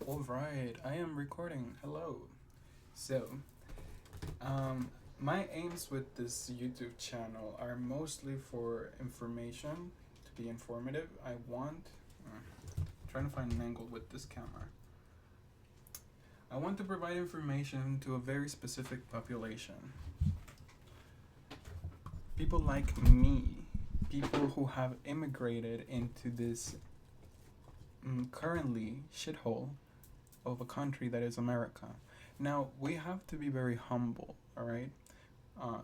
All right, I am recording. Hello. So, um, my aims with this YouTube channel are mostly for information, to be informative. I want, trying to find an angle with this camera. I want to provide information to a very specific population. People like me, people who have immigrated into this currently shithole of a country that is America. Now, we have to be very humble, all right?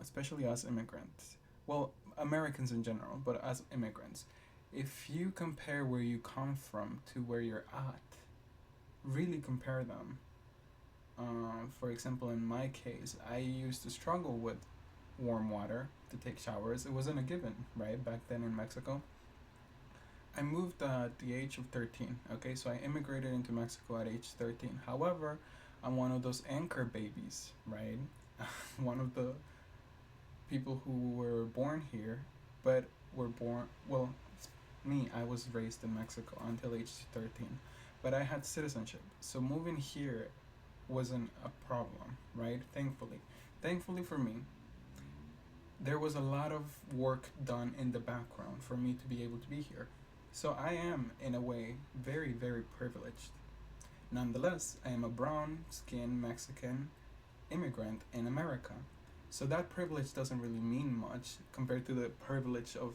Especially as immigrants. Well, Americans in general, but as immigrants. If you compare where you come from to where you're at, really compare them. For example, in my case, I used to struggle with warm water to take showers. It wasn't a given, right? Back then in Mexico. I moved at the age of 13. Okay, so I immigrated into Mexico at age 13. However, I'm one of those anchor babies, right? One of the people who were born here, but were born, well, me, I was raised in Mexico until age 13. But I had citizenship. So moving here wasn't a problem, right? Thankfully. Thankfully for me, there was a lot of work done in the background for me to be able to be here. So I am, in a way, very, very privileged. Nonetheless, I am a brown skinned Mexican immigrant in America. So that privilege doesn't really mean much compared to the privilege of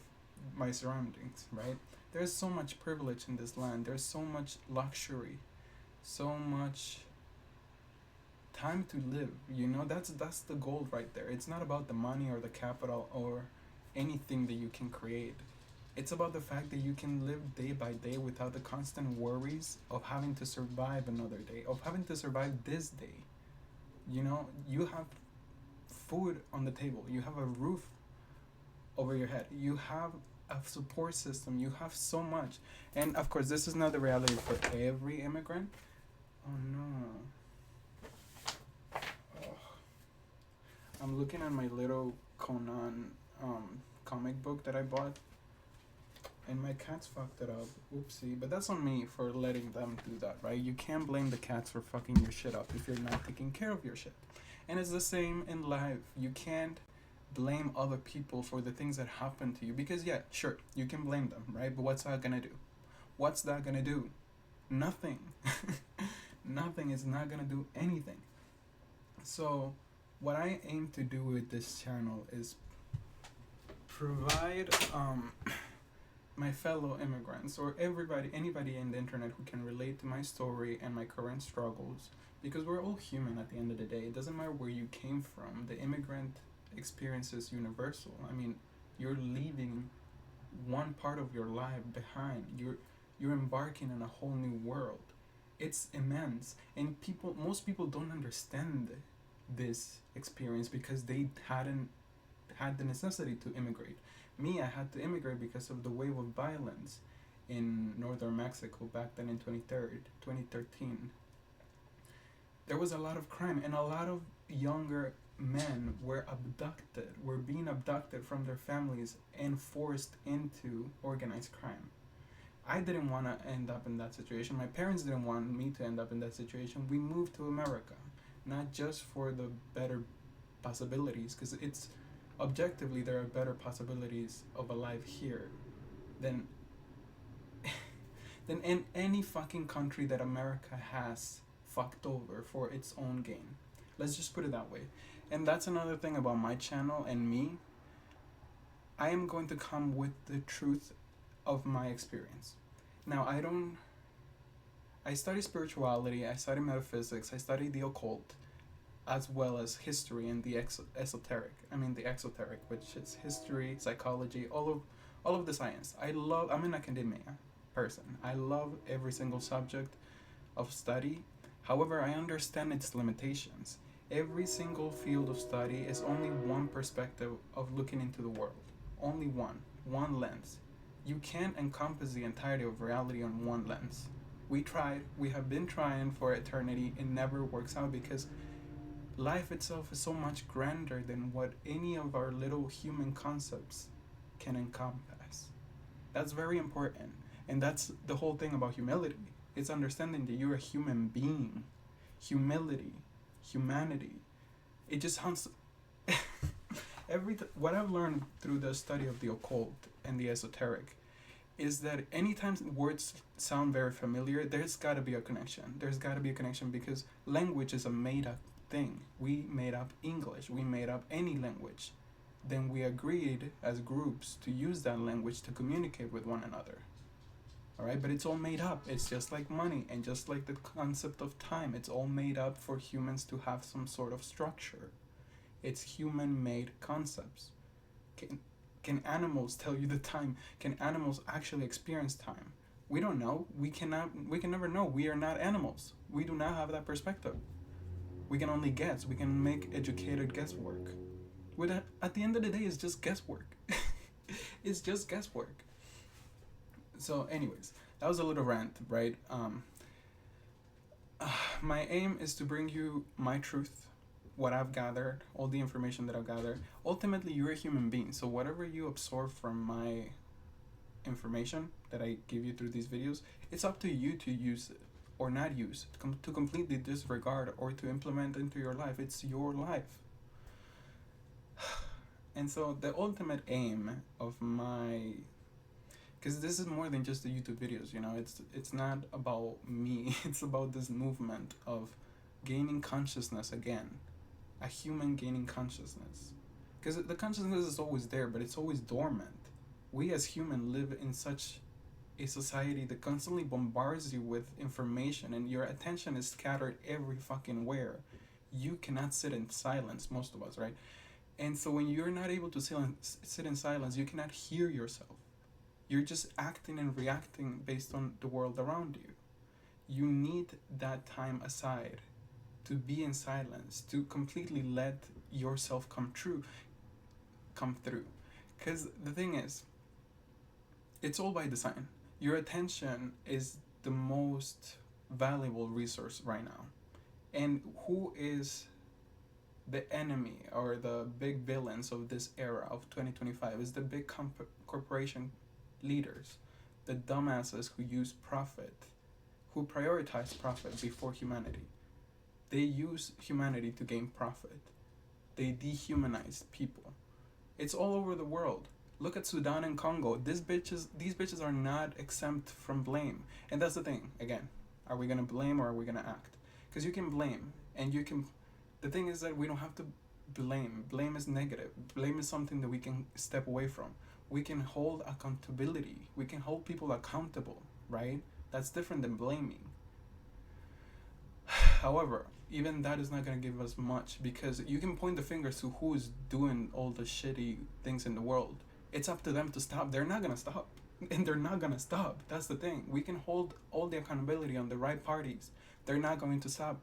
my surroundings, right? There's so much privilege in this land, there's so much luxury, so much time to live. That's the goal right there. It's not about the money or the capital or anything that you can create. It's about the fact that you can live day by day without the constant worries of having to survive another day, of having to survive this day. You have food on the table, you have a roof over your head, you have a support system, you have so much. And of course, this is not the reality for every immigrant. Oh no. I'm looking at my little Conan comic book that I bought, and my cats fucked it up. Oopsie. But that's on me for letting them do that, right? You can't blame the cats for fucking your shit up if you're not taking care of your shit. And it's the same in life. You can't blame other people for the things that happen to you because, yeah, sure, you can blame them, right? But what's that gonna do? What's that gonna do? Nothing. Nothing is not gonna do anything. So, what I aim to do with this channel is provide my fellow immigrants or anybody in the internet who can relate to my story and my current struggles, because we're all human at the end of the day. It doesn't matter where you came from. The immigrant experience is universal. I mean, you're leaving one part of your life behind. You're embarking on a whole new world. It's immense, and most people don't understand this experience because they hadn't had the necessity to immigrate. Me, I had to immigrate because of the wave of violence in northern Mexico back then in 2013. There was a lot of crime, and a lot of younger men were being abducted from their families and forced into organized crime. I didn't want to end up in that situation. My parents didn't want me to end up in that situation. We moved to America, not just for the better possibilities, because it's objectively there are better possibilities of a life here than than in any fucking country that America has fucked over for its own gain. Let's just put it that way. And that's another thing about my channel and me. I am going to come with the truth of my experience. Now, I study spirituality, I study metaphysics, I study the occult, as well as history and the esoteric. I mean the exoteric, which is history, psychology, all of the science. I'm an academia person. I love every single subject of study. However, I understand its limitations. Every single field of study is only one perspective of looking into the world. Only one lens. You can't encompass the entirety of reality on one lens. We have been trying for eternity, it never works out because life itself is so much grander than what any of our little human concepts can encompass. That's very important. And that's the whole thing about humility. It's understanding that you're a human being. Humility, humanity. It just sounds. What I've learned through the study of the occult and the esoteric is that anytime words sound very familiar, there's got to be a connection. There's got to be a connection because language is a made up thing. We made up English, we made up any language. Then we agreed as groups to use that language to communicate with one another. All right, but it's all made up. It's just like money and just like the concept of time. It's all made up for humans to have some sort of structure. It's human made concepts. Can animals tell you the time? Can animals actually experience time? We don't know. We can never know. We are not animals. We do not have that perspective. We can only guess. We can make educated guesswork. At the end of the day, it's just guesswork. It's just guesswork. So anyways, that was a little rant, right? My aim is to bring you my truth, what I've gathered, all the information that I've gathered. Ultimately, you're a human being, so whatever you absorb from my information that I give you through these videos, it's up to you to use it or not use it, to completely disregard or to implement into your life. It's your life. And so the ultimate aim of my, because this is more than just the YouTube videos, you know, it's not about me. It's about this movement of gaining consciousness again, a human gaining consciousness, because the consciousness is always there, but it's always dormant. We as humans live in such a society that constantly bombards you with information, and your attention is scattered every fucking where. You cannot sit in silence, most of us, right? And so when you're not able to sit in silence, you cannot hear yourself. You're just acting and reacting based on the world around you. You need that time aside to be in silence, to completely let yourself come through. Because the thing is, it's all by design. Your attention is the most valuable resource right now. And who is the enemy or the big villains of this era of 2025 is the big corporation leaders, the dumbasses who use profit, who prioritize profit before humanity. They use humanity to gain profit. They dehumanize people. It's all over the world. Look at Sudan and Congo. These bitches are not exempt from blame. And that's the thing. Again, are we gonna blame or are we gonna act? Because you can blame, and you can. The thing is that we don't have to blame. Blame is negative. Blame is something that we can step away from. We can hold accountability. We can hold people accountable, right? That's different than blaming. However, even that is not going to give us much, because you can point the fingers to who is doing all the shitty things in the world. It's up to them to stop. They're not going to stop. And they're not going to stop. That's the thing. We can hold all the accountability on the right parties. They're not going to stop.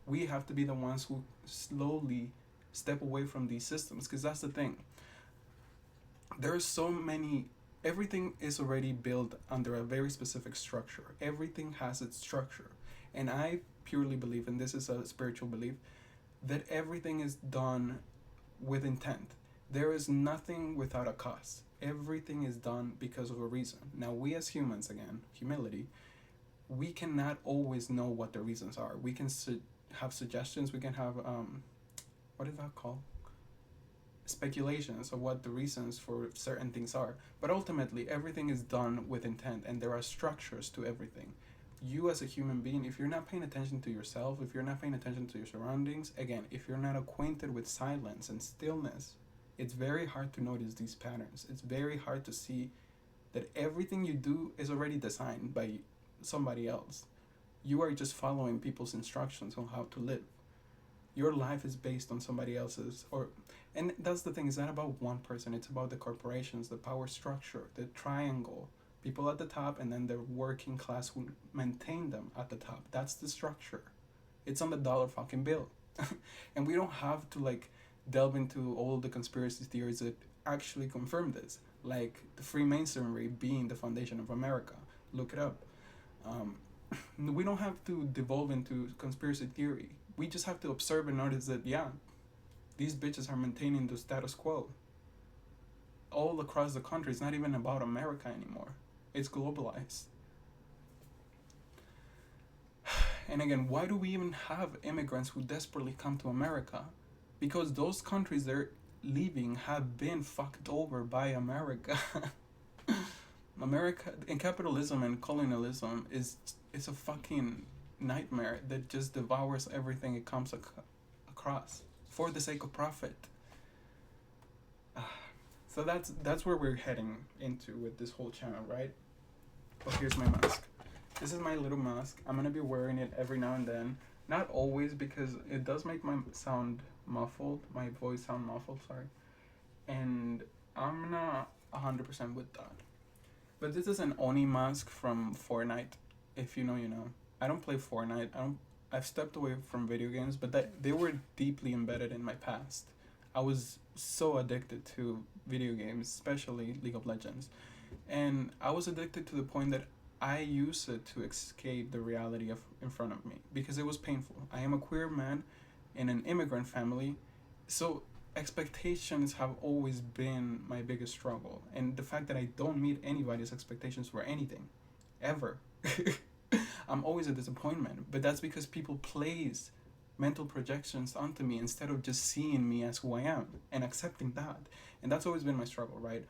We have to be the ones who slowly step away from these systems, because that's the thing. There are so many. Everything is already built under a very specific structure. Everything has its structure. And I purely believe, and this is a spiritual belief, that everything is done with intent. There is nothing without a cause. Everything is done because of a reason. Now, we as humans, again, humility, we cannot always know what the reasons are. We can have suggestions. We can have, what is that called? Speculations of what the reasons for certain things are. But ultimately, everything is done with intent, and there are structures to everything. You as a human being, if you're not paying attention to yourself, if you're not paying attention to your surroundings, again, if you're not acquainted with silence and stillness, it's very hard to notice these patterns. It's very hard to see that everything you do is already designed by somebody else. You are just following people's instructions on how to live. Your life is based on somebody else's, and that's the thing, it's not about one person, it's about the corporations, the power structure, the triangle, people at the top, and then the working class who maintain them at the top. That's the structure. It's on the dollar fucking bill. And we don't have to delve into all the conspiracy theories that actually confirm this, like the Freemasonry being the foundation of America. Look it up. We don't have to devolve into conspiracy theory. We just have to observe and notice that, yeah, these bitches are maintaining the status quo all across the country. It's not even about America anymore. It's globalized. And again, why do we even have immigrants who desperately come to America? Because those countries they're leaving have been fucked over by America. America and capitalism and colonialism is it's a fucking nightmare that just devours everything it comes across for the sake of profit. So that's where we're heading into with this whole channel, right? But here's my mask. This is my little mask. I'm gonna be wearing it every now and then. Not always, because it does make my sound muffled, my voice sound muffled, sorry. And I'm not 100% with that. But this is an Oni mask from Fortnite. If you know, you know. I don't play Fortnite. I've stepped away from video games, but they were deeply embedded in my past. I was so addicted to video games, especially League of Legends. And I was addicted to the point that I used it to escape the reality of in front of me because it was painful. I am a queer man in an immigrant family, so expectations have always been my biggest struggle. And the fact that I don't meet anybody's expectations for anything, ever. I'm always a disappointment, but that's because people place mental projections onto me instead of just seeing me as who I am and accepting that. And that's always been my struggle, right?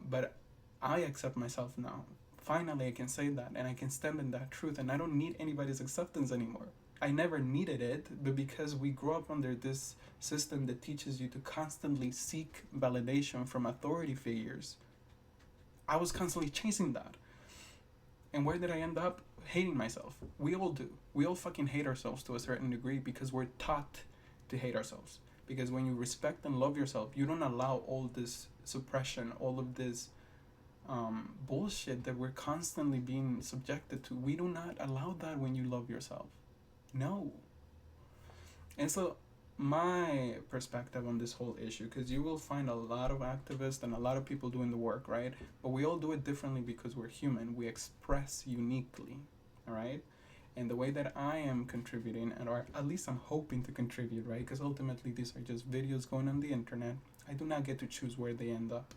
But I accept myself now. Finally, I can say that, and I can stand in that truth, and I don't need anybody's acceptance anymore. I never needed it, but because we grew up under this system that teaches you to constantly seek validation from authority figures, I was constantly chasing that. And where did I end up? Hating myself. We all do. We all fucking hate ourselves to a certain degree because we're taught to hate ourselves. Because when you respect and love yourself, you don't allow all this suppression, all of this bullshit that we're constantly being subjected to. We do not allow that when you love yourself. No. And so my perspective on this whole issue, because you will find a lot of activists and a lot of people doing the work, right? But we all do it differently because we're human. We express uniquely, all right? And the way that I am contributing, or at least I'm hoping to contribute, right? Because ultimately these are just videos going on the internet. I do not get to choose where they end up.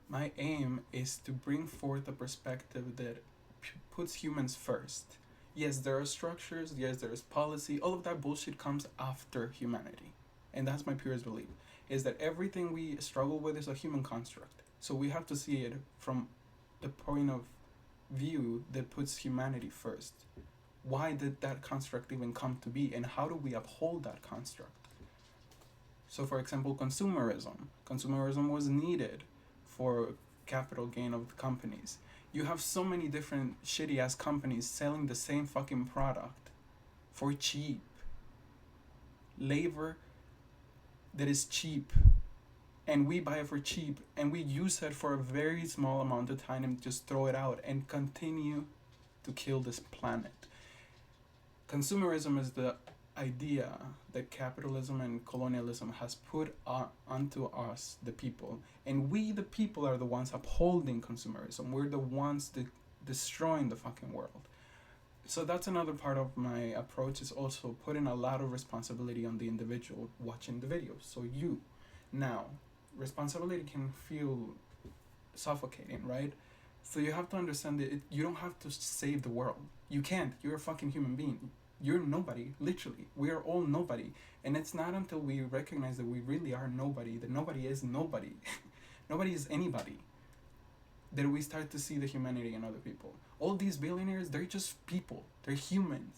My aim is to bring forth a perspective that puts humans first. Yes, there are structures, yes, there is policy, all of that bullshit comes after humanity. And that's my purest belief, is that everything we struggle with is a human construct. So we have to see it from the point of view that puts humanity first. Why did that construct even come to be, and how do we uphold that construct? So for example, consumerism. Consumerism was needed for capital gain of the companies. You have so many different shitty ass companies selling the same fucking product for cheap. Labor that is cheap. And we buy it for cheap and we use it for a very small amount of time and just throw it out and continue to kill this planet. Consumerism is the idea that capitalism and colonialism has put onto us, the people, and we the people are the ones upholding consumerism. We're the ones destroying the fucking world. So that's another part of my approach, is also putting a lot of responsibility on the individual watching the videos. So you now, responsibility can feel suffocating, right? So you have to understand that you don't have to save the world. You can't. You're a fucking human being. You're nobody, literally. We are all nobody. And it's not until we recognize that we really are nobody, that nobody is nobody, nobody is anybody, that we start to see the humanity in other people. All these billionaires, they're just people. They're humans.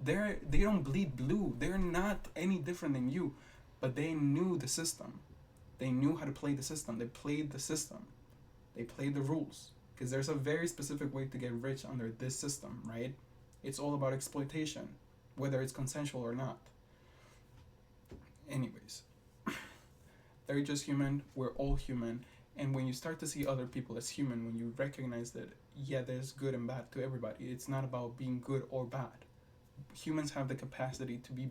They don't bleed blue. They're not any different than you. But they knew the system. They knew how to play the system. They played the system. They played the rules. Because there's a very specific way to get rich under this system, right? It's all about exploitation, whether it's consensual or not. Anyways, they're just human. We're all human. And when you start to see other people as human, when you recognize that, yeah, there's good and bad to everybody, it's not about being good or bad. Humans have the capacity to be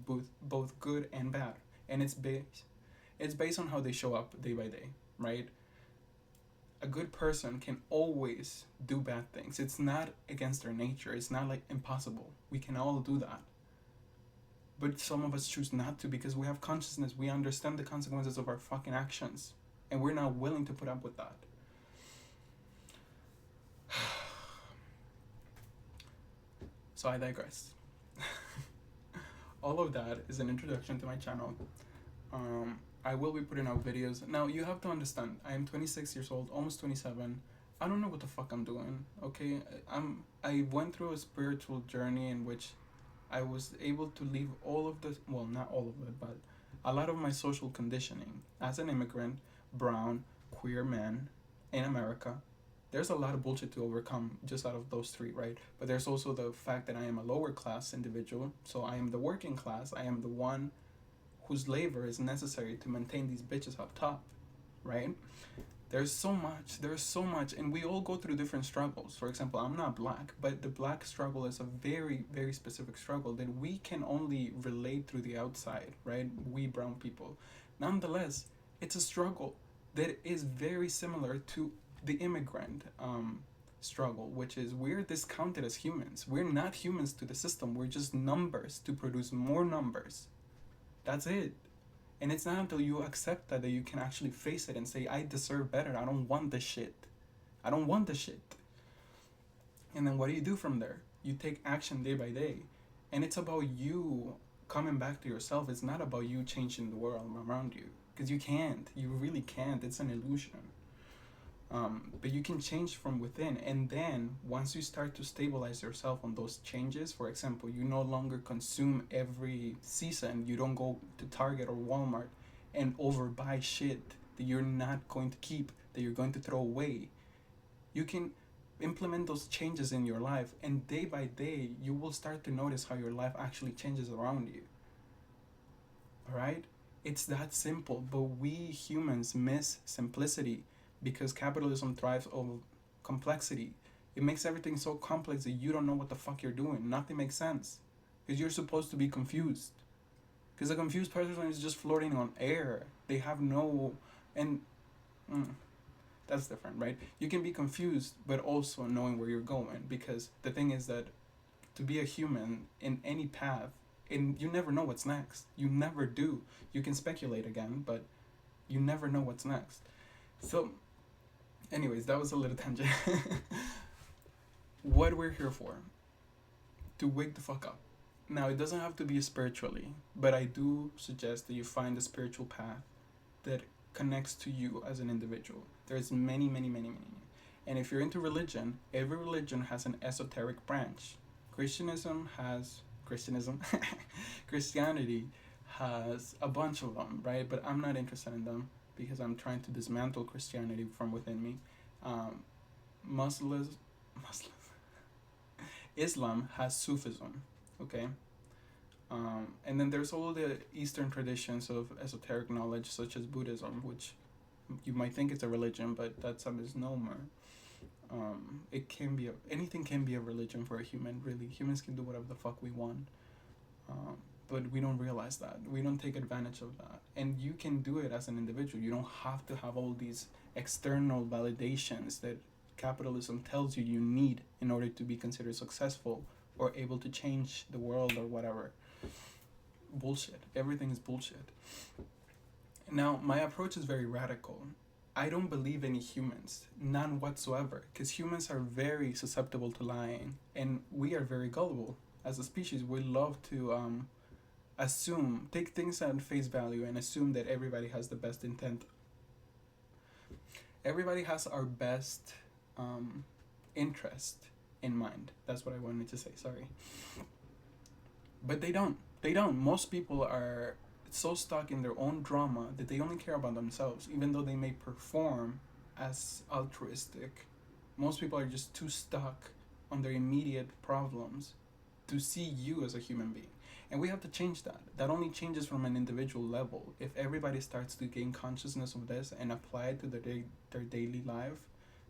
both good and bad. And it's based on how they show up day by day, right? A good person can always do bad things. It's not against their nature. It's not like impossible. We can all do that. But some of us choose not to because we have consciousness. We understand the consequences of our fucking actions. And we're not willing to put up with that. So I digress. All of that is an introduction to my channel. I will be putting out videos. Now, you have to understand, I am 26 years old, almost 27. I don't know what the fuck I'm doing, okay? I went through a spiritual journey in which I was able to leave all of the, well, not all of it, but a lot of my social conditioning. As an immigrant, brown, queer man in America, there's a lot of bullshit to overcome just out of those three, right? But there's also the fact that I am a lower class individual, so I am the working class. I am the one whose labor is necessary to maintain these bitches up top, right? There's so much, and we all go through different struggles. For example, I'm not black, but the black struggle is a very, very specific struggle that we can only relate through the outside, right? We brown people. Nonetheless, it's a struggle that is very similar to the immigrant struggle, which is we're discounted as humans. We're not humans to the system. We're just numbers to produce more numbers. That's it. And it's not until you accept that you can actually face it and say, I deserve better. I don't want this shit. I don't want this shit. And then what do you do from there? You take action day by day. And it's about you coming back to yourself. It's not about you changing the world around you. Because you can't. You really can't. It's an illusion. But you can change from within, and then once you start to stabilize yourself on those changes, for example, you no longer consume every season. You don't go to Target or Walmart and overbuy shit that you're not going to keep, that you're going to throw away. You can implement those changes in your life, and day by day you will start to notice how your life actually changes around you. All right, it's that simple. But we humans miss simplicity because capitalism thrives over complexity. It makes everything so complex that you don't know what the fuck you're doing. Nothing makes sense. Because you're supposed to be confused. Because a confused person is just floating on air. They have no... And that's different, right? You can be confused, but also knowing where you're going. Because the thing is that to be a human in any path, and you never know what's next. You never do. You can speculate again, but you never know what's next. So... anyways, that was a little tangent. What we're here for, to wake the fuck up. Now, it doesn't have to be spiritually, but I do suggest that you find a spiritual path that connects to you as an individual. There's many, many, many, many. And if you're into religion, every religion has an esoteric branch. Christianism, Christianity has a bunch of them, right? But I'm not interested in them, because I'm trying to dismantle Christianity from within me. Muslims, Islam has Sufism, okay? And then there's all the Eastern traditions of esoteric knowledge, such as Buddhism, which you might think it's a religion, but that's a misnomer. It can be anything can be a religion for a human, really. Humans can do whatever the fuck we want. But we don't realize that. We don't take advantage of that. And you can do it as an individual. You don't have to have all these external validations that capitalism tells you need in order to be considered successful or able to change the world or whatever. Bullshit. Everything is bullshit. Now, my approach is very radical. I don't believe any humans. None whatsoever. Because humans are very susceptible to lying. And we are very gullible. As a species, we love to... take things at face value and assume that everybody has the best intent. Everybody has our best interest in mind. That's what I wanted to say, sorry. But they don't. Most people are so stuck in their own drama that they only care about themselves, even though they may perform as altruistic. Most people are just too stuck on their immediate problems to see you as a human being. And we have to change that. That only changes from an individual level. If everybody starts to gain consciousness of this and apply it to their daily life,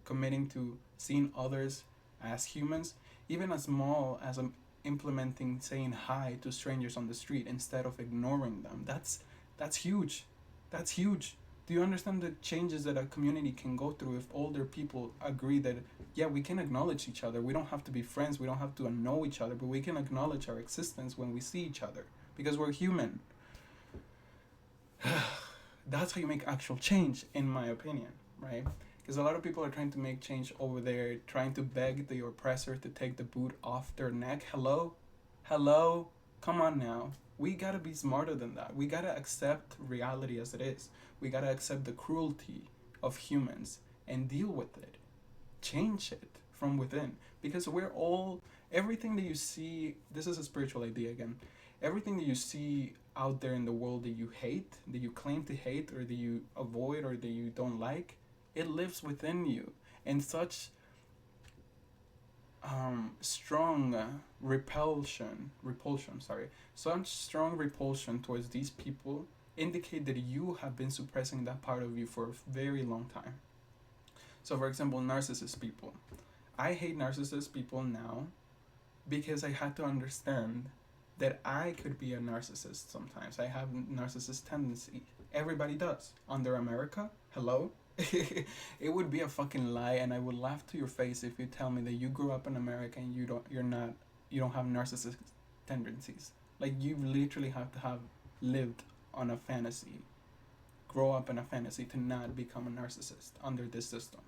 committing to seeing others as humans, even as small as implementing saying hi to strangers on the street instead of ignoring them, that's huge. That's huge. Do you understand the changes that a community can go through if older people agree that, yeah, we can acknowledge each other. We don't have to be friends. We don't have to know each other, but we can acknowledge our existence when we see each other because we're human. That's how you make actual change, in my opinion, right? Because a lot of people are trying to make change over there, trying to beg the oppressor to take the boot off their neck. Hello? Hello? Come on now. We gotta be smarter than that. We gotta accept reality as it is. We gotta accept the cruelty of humans and deal with it. Change it from within. Because we're all, everything that you see, this is a spiritual idea again. Everything that you see out there in the world that you hate, that you claim to hate, or that you avoid, or that you don't like, it lives within you. And such strong such strong repulsion towards these people indicate that you have been suppressing that part of you for a very long time. So, for example, narcissist people. I hate narcissist people now because I had to understand that I could be a narcissist sometimes. I have narcissist tendency. Everybody does. Under America, hello? It would be a fucking lie, and I would laugh to your face if you tell me that you grew up in America and you don't have narcissist tendencies. Like, you literally have to have lived on a fantasy, grow up in a fantasy to not become a narcissist under this system.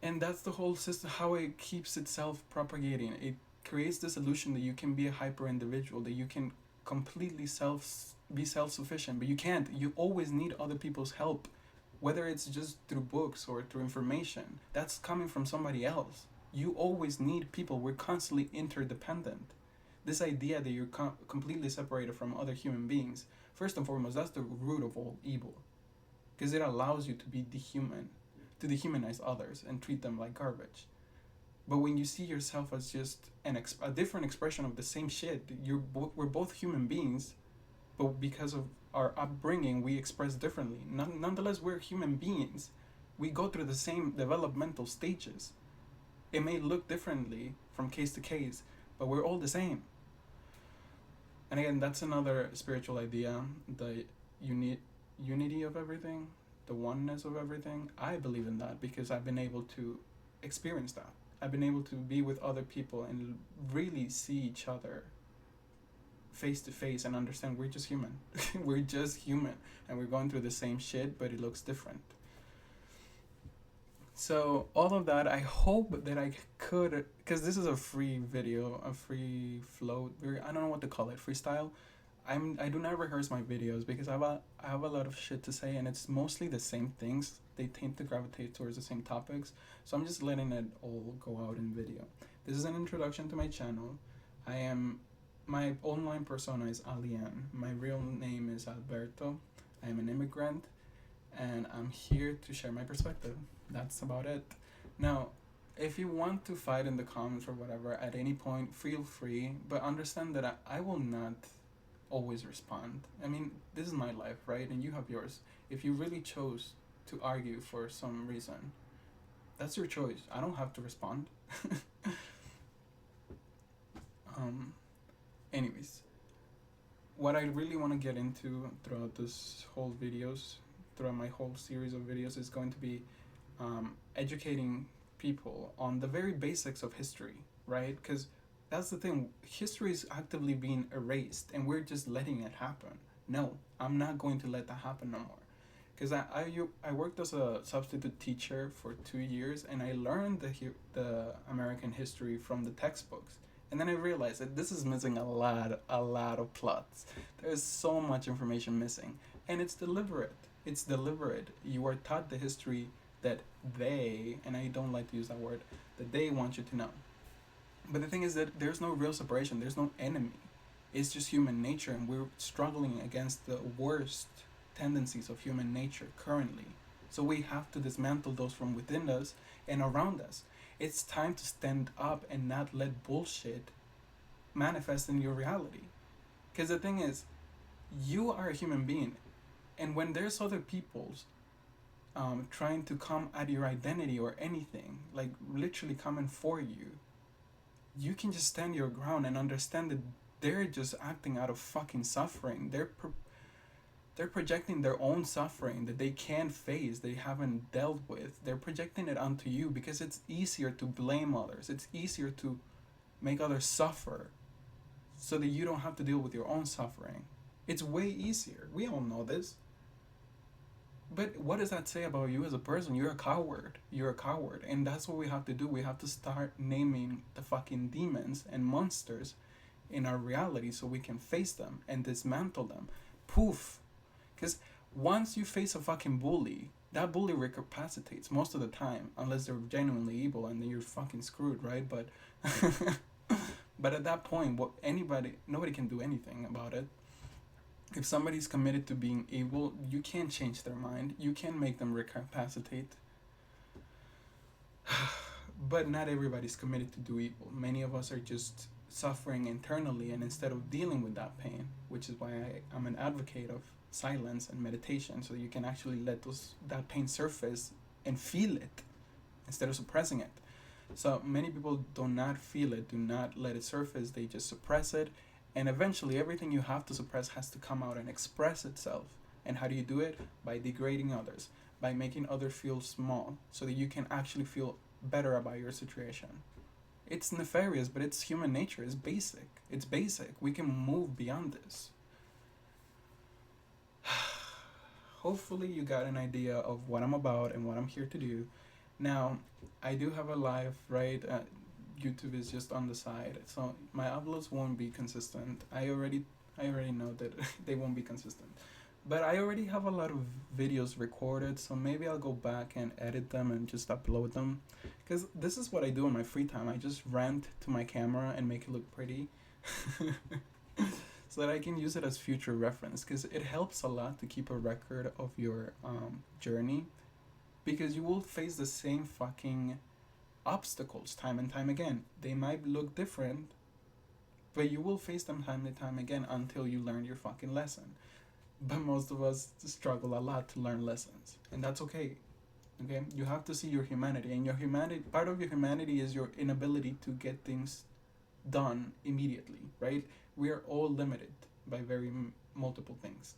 And that's the whole system, how it keeps itself propagating. It creates this illusion that you can be a hyper individual, that you can completely be self-sufficient, but you can't. You always need other people's help, whether it's just through books or through information. That's coming from somebody else. You always need people. We're constantly interdependent. This idea that you're completely separated from other human beings, first and foremost, that's the root of all evil, because it allows you to be to dehumanize others and treat them like garbage. But when you see yourself as just a different expression of the same shit, we're both human beings, but because of our upbringing, we express differently. Nonetheless, we're human beings. We go through the same developmental stages. It may look differently from case to case, but we're all the same. And again, that's another spiritual idea, the unity of everything, the oneness of everything. I believe in that because I've been able to experience that. I've been able to be with other people and really see each other face to face and understand we're just human. We're just human, and we're going through the same shit, but it looks different. So all of that, I hope that I could, because this is a free video, a free flow, I don't know what to call it, freestyle. I do not rehearse my videos because I have a lot of shit to say, and it's mostly the same things. They tend to gravitate towards the same topics, so I'm just letting it all go out in video. This is an introduction to my channel. My online persona is Alien. My real name is Alberto. I am an immigrant, and I'm here to share my perspective. That's about it. Now, if you want to fight in the comments or whatever at any point, feel free, but understand that I will not always respond. I mean, this is my life, right? And you have yours. If you really chose to argue for some reason, that's your choice. I don't have to respond. Anyways, what I really want to get into throughout my whole series of videos is going to be educating people on the very basics of history, right? Because that's the thing, history is actively being erased and we're just letting it happen. No, I'm not going to let that happen no more. Because I worked as a substitute teacher for 2 years, and I learned the American history from the textbooks. And then I realized that this is missing a lot of plots. There's so much information missing, and it's deliberate. It's deliberate. You are taught the history that they, and I don't like to use that word, that they want you to know. But the thing is that there's no real separation. There's no enemy. It's just human nature, and we're struggling against the worst tendencies of human nature currently. So we have to dismantle those from within us and around us. It's time to stand up and not let bullshit manifest in your reality. Because the thing is, you are a human being, and when there's other people's trying to come at your identity or anything, like literally coming for you, you can just stand your ground and understand that they're just acting out of fucking suffering. They're projecting their own suffering that they can't face, they haven't dealt with. They're projecting it onto you because it's easier to blame others. It's easier to make others suffer so that you don't have to deal with your own suffering. It's way easier. We all know this. But what does that say about you as a person? You're a coward. You're a coward. And that's what we have to do. We have to start naming the fucking demons and monsters in our reality so we can face them and dismantle them. Poof. Because once you face a fucking bully, that bully recapacitates most of the time, unless they're genuinely evil and then you're fucking screwed, right? But but at that point, nobody can do anything about it. If somebody's committed to being evil, you can't change their mind. You can't make them recapacitate. But not everybody's committed to do evil. Many of us are just suffering internally, and instead of dealing with that pain, which is why I'm an advocate of silence and meditation, so you can actually let that pain surface and feel it instead of suppressing it. So many people do not feel it, do not let it surface, they just suppress it, and eventually everything you have to suppress has to come out and express itself. And how do you do it? By degrading others, by making others feel small, so that you can actually feel better about your situation. It's nefarious, but it's human nature. It's basic. It's basic. We can move beyond this. Hopefully you got an idea of what I'm about and what I'm here to do. Now, I do have a live, right? YouTube is just on the side, so my uploads won't be consistent. I already know that they won't be consistent. But I already have a lot of videos recorded, so maybe I'll go back and edit them and just upload them. Because this is what I do in my free time. I just rant to my camera and make it look pretty. So that I can use it as future reference. Because it helps a lot to keep a record of your journey. Because you will face the same fucking obstacles time and time again. They might look different, but you will face them time and time again until you learn your fucking lesson. But most of us struggle a lot to learn lessons, and that's okay. Okay, you have to see your humanity, and your humanity, part of your humanity is your inability to get things done immediately, right? We are all limited by very multiple things.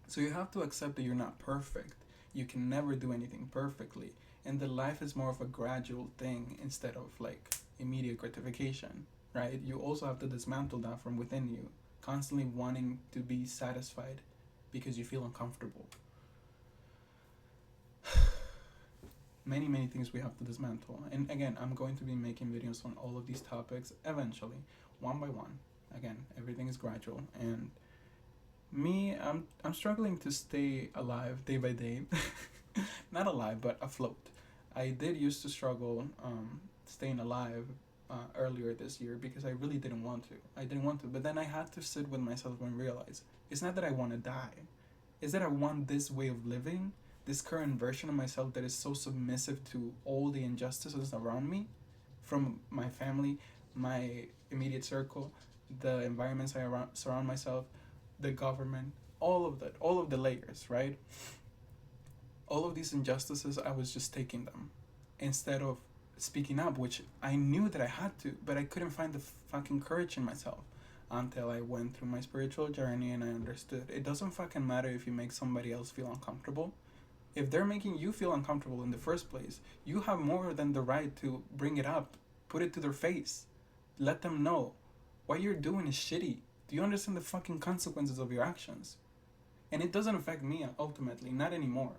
So you have to accept that you're not perfect. You can never do anything perfectly, and that life is more of a gradual thing instead of like immediate gratification, right? You also have to dismantle that from within you, constantly wanting to be satisfied because you feel uncomfortable. Many things we have to dismantle, and again, I'm going to be making videos on all of these topics eventually, one by one. Again, everything is gradual, and me, I'm struggling to stay alive day by day. Not alive, but afloat. I did used to struggle staying alive earlier this year because I really didn't want to. But then I had to sit with myself and realize it's not that I want to die. It's that I want this way of living, this current version of myself that is so submissive to all the injustices around me, from my family, my immediate circle, the environments I surround myself, the government, all of the layers, right? All of these injustices, I was just taking them instead of speaking up, which I knew that I had to, but I couldn't find the fucking courage in myself until I went through my spiritual journey and I understood. It doesn't fucking matter if you make somebody else feel uncomfortable. If they're making you feel uncomfortable in the first place, you have more than the right to bring it up, put it to their face, let them know what you're doing is shitty. Do you understand the fucking consequences of your actions? And it doesn't affect me ultimately, not anymore,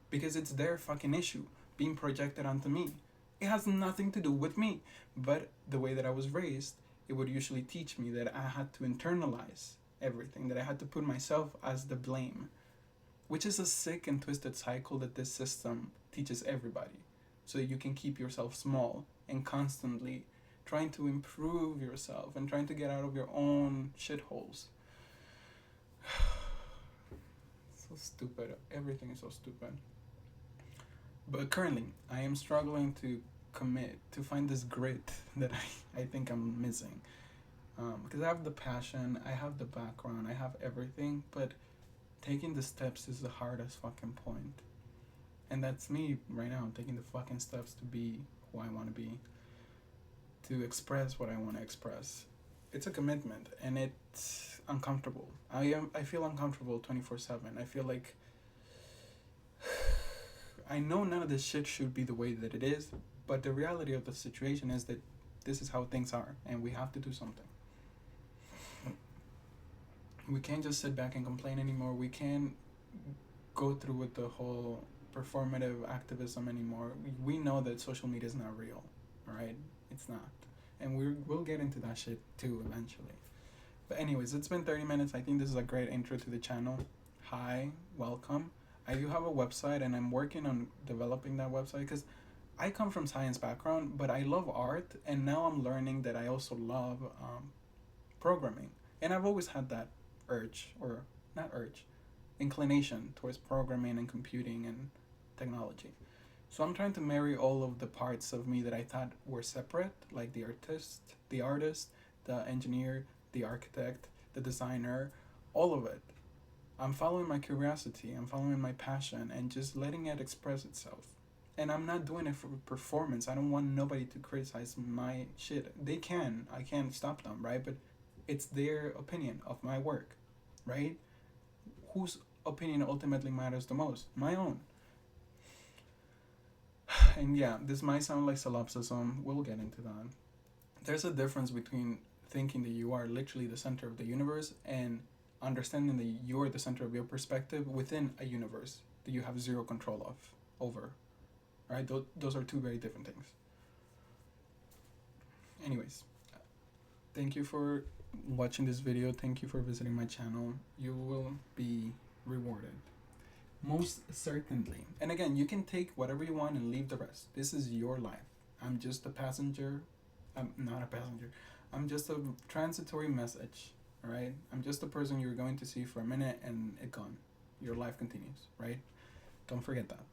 because it's their fucking issue being projected onto me. It has nothing to do with me. But the way that I was raised, it would usually teach me that I had to internalize everything, that I had to put myself as the blame, which is a sick and twisted cycle that this system teaches everybody, so that you can keep yourself small and constantly trying to improve yourself and trying to get out of your own shitholes. So stupid. Everything is so stupid. But currently, I am struggling to commit, to find this grit that I think I'm missing. Because I have the passion, I have the background, I have everything, but taking the steps is the hardest fucking point. And that's me right now, taking the fucking steps to be who I want to be, to express what I want to express. It's a commitment, and it's uncomfortable. I feel uncomfortable 24/7. I feel like I know none of this shit should be the way that it is, but the reality of the situation is that this is how things are, and we have to do something. We can't just sit back and complain anymore. We can't go through with the whole performative activism anymore. We know that social media is not real, all right? It's not. And we'll get into that shit too eventually. But anyways, it's been 30 minutes. I think this is a great intro to the channel. Hi, welcome. I do have a website and I'm working on developing that website because I come from science background, but I love art, and now I'm learning that I also love programming. And I've always had that urge, or not urge, inclination towards programming and computing and technology. So I'm trying to marry all of the parts of me that I thought were separate, like the artist, the engineer, the architect, the designer, all of it. I'm following my curiosity, I'm following my passion, and just letting it express itself. And I'm not doing it for performance. I don't want nobody to criticize my shit. They can. I can't stop them, right? But it's their opinion of my work, right? Whose opinion ultimately matters the most? My own. And yeah, this might sound like solipsism. We'll get into that. There's a difference between thinking that you are literally the center of the universe and understanding that you're the center of your perspective within a universe that you have zero control of over. Right? Those are two very different things. Anyways, thank you for watching this video. Thank you for visiting my channel. You will be rewarded. Most certainly. And again, you can take whatever you want and leave the rest. This is your life. I'm just a passenger. I'm not a passenger. I'm just a transitory message. All right? I'm just a person you're going to see for a minute and it gone. Your life continues, right? Don't forget that.